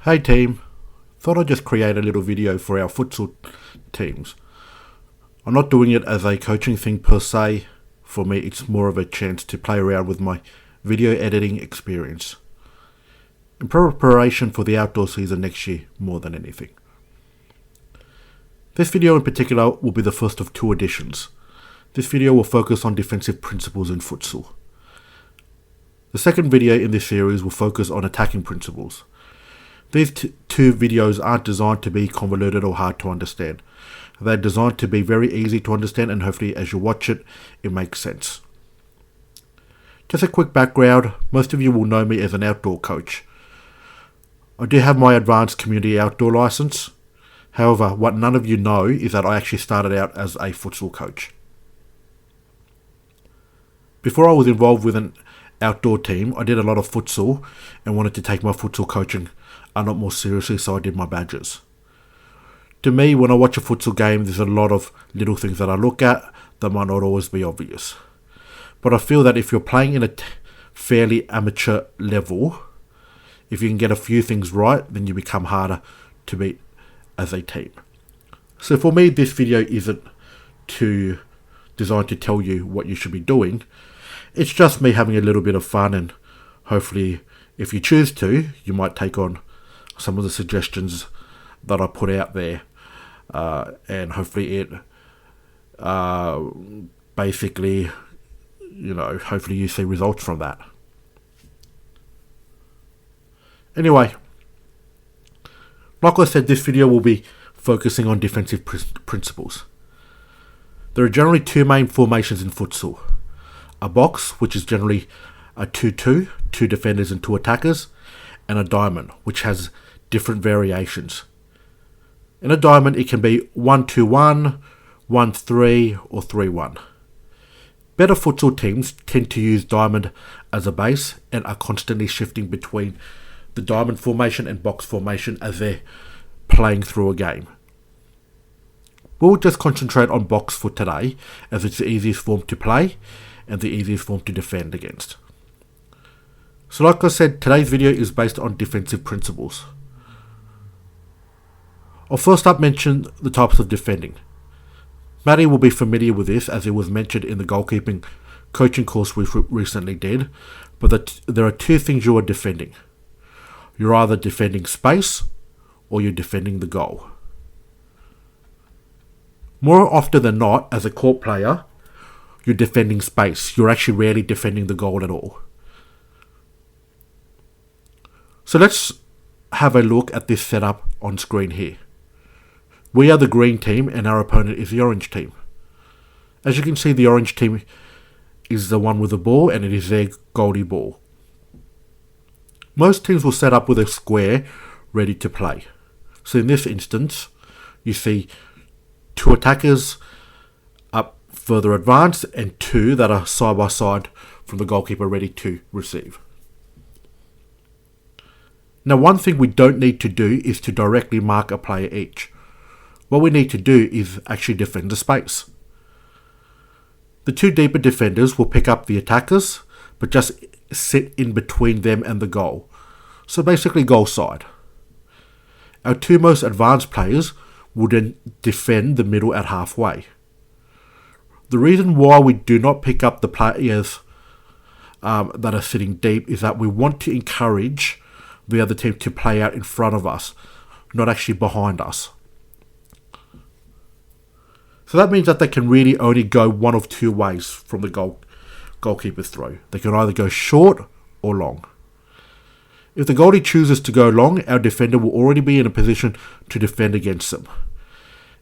Hey team, thought I'd just create a little video for our futsal teams. I'm not doing it as a coaching thing per se. For me, it's more of a chance to play around with my video editing experience in preparation for the outdoor season next year more than anything. This video in particular will be the first of two editions. This video will focus on defensive principles in futsal. The second video in this series will focus on attacking principles. These two videos aren't designed to be convoluted or hard to understand. They're designed to be very easy to understand, and hopefully as you watch it, it makes sense. Just a quick background, most of you will know me as an outdoor coach. I do have my advanced community outdoor license. However, what none of you know is that I actually started out as a futsal coach. Before I was involved with an outdoor team, I did a lot of futsal and wanted to take my futsal coaching a lot more seriously, so I did my badges. To me, when I watch a futsal game, there's a lot of little things that I look at that might not always be obvious. But I feel that if you're playing in a fairly amateur level, if you can get a few things right, then you become harder to beat as a team. So for me, this video isn't designed to tell you what you should be doing. It's just me having a little bit of fun, and hopefully, if you choose to, you might take on some of the suggestions that I put out there, and hopefully it basically, hopefully you see results from that. Anyway, like I said, this video will be focusing on defensive principles. There are generally two main formations in futsal. A box, which is generally a 2-2, two defenders and two attackers, and a diamond, which has different variations. In a diamond, it can be 1-2-1, 1-3, or 3-1. Better futsal teams tend to use diamond as a base and are constantly shifting between the diamond formation and box formation as they're playing through a game. We'll just concentrate on box for today, as it's the easiest form to play and the easiest form to defend against. So like I said, today's video is based on defensive principles. I'll first up mention the types of defending. Maddie will be familiar with this, as it was mentioned in the goalkeeping coaching course we recently did, but there are two things you are defending. You're either defending space or you're defending the goal. More often than not, as a court player, you're defending space. You're actually rarely defending the goal at all. So let's have a look at this setup on screen here. We are the green team and our opponent is the orange team. As you can see, the orange team is the one with the ball and it is their goalie ball. Most teams will set up with a square ready to play. So in this instance, you see two attackers up further advanced and two that are side by side from the goalkeeper ready to receive. Now, one thing we don't need to do is to directly mark a player each. What we need to do is actually defend the space. The two deeper defenders will pick up the attackers, but just sit in between them and the goal. So basically goal side. Our two most advanced players will then defend the middle at halfway. The reason why we do not pick up the players that are sitting deep is that we want to encourage the other team to play out in front of us, not actually behind us. So that means that they can really only go one of two ways from the goalkeeper's throw. They can either go short or long. If the goalie chooses to go long, our defender will already be in a position to defend against them.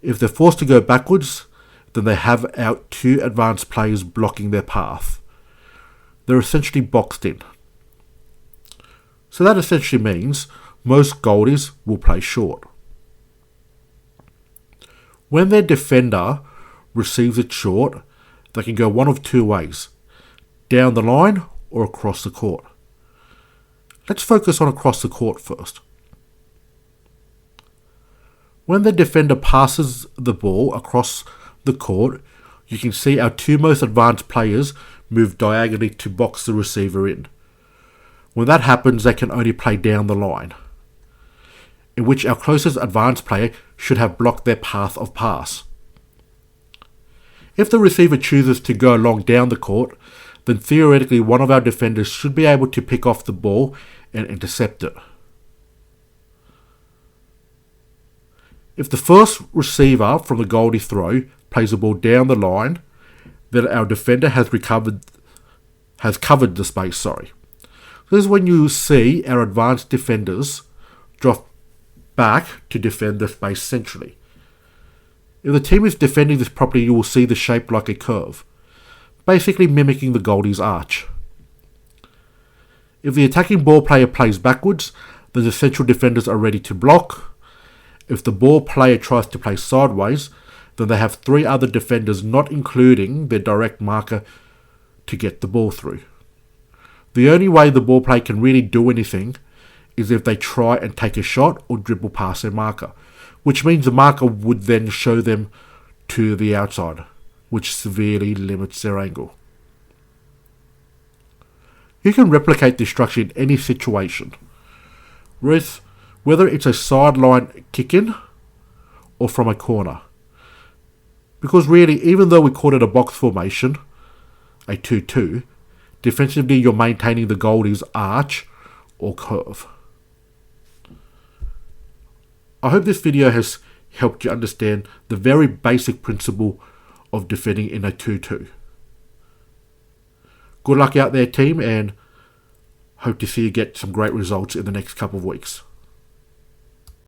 If they're forced to go backwards, then they have our two advanced players blocking their path. They're essentially boxed in. So that essentially means most goalies will play short. When their defender receives it short, they can go one of two ways, down the line or across the court. Let's focus on across the court first. When the defender passes the ball across the court, you can see our two most advanced players move diagonally to box the receiver in. When that happens, they can only play down the line. in which our closest advanced player should have blocked their path of pass. If the receiver chooses to go long down the court, then theoretically one of our defenders should be able to pick off the ball and intercept it. If the first receiver from the goalie throw plays the ball down the line, then our defender has covered the space. This is when you see our advanced defenders drop back to defend the space centrally. If the team is defending this properly, you will see the shape like a curve, basically mimicking the goalie's arch. If the attacking ball player plays backwards, then the central defenders are ready to block. If the ball player tries to play sideways, then they have 3 other defenders, not including their direct marker, to get the ball through. The only way the ball player can really do anything is if they try and take a shot or dribble past their marker, which means the marker would then show them to the outside, which severely limits their angle. You can replicate this structure in any situation, whether it's a sideline kick-in or from a corner. Because really, even though we called it a box formation, a 2-2, defensively you're maintaining the goalie's arch or curve. I hope this video has helped you understand the very basic principle of defending in a 2-2. Good luck out there, team, and hope to see you get some great results in the next couple of weeks.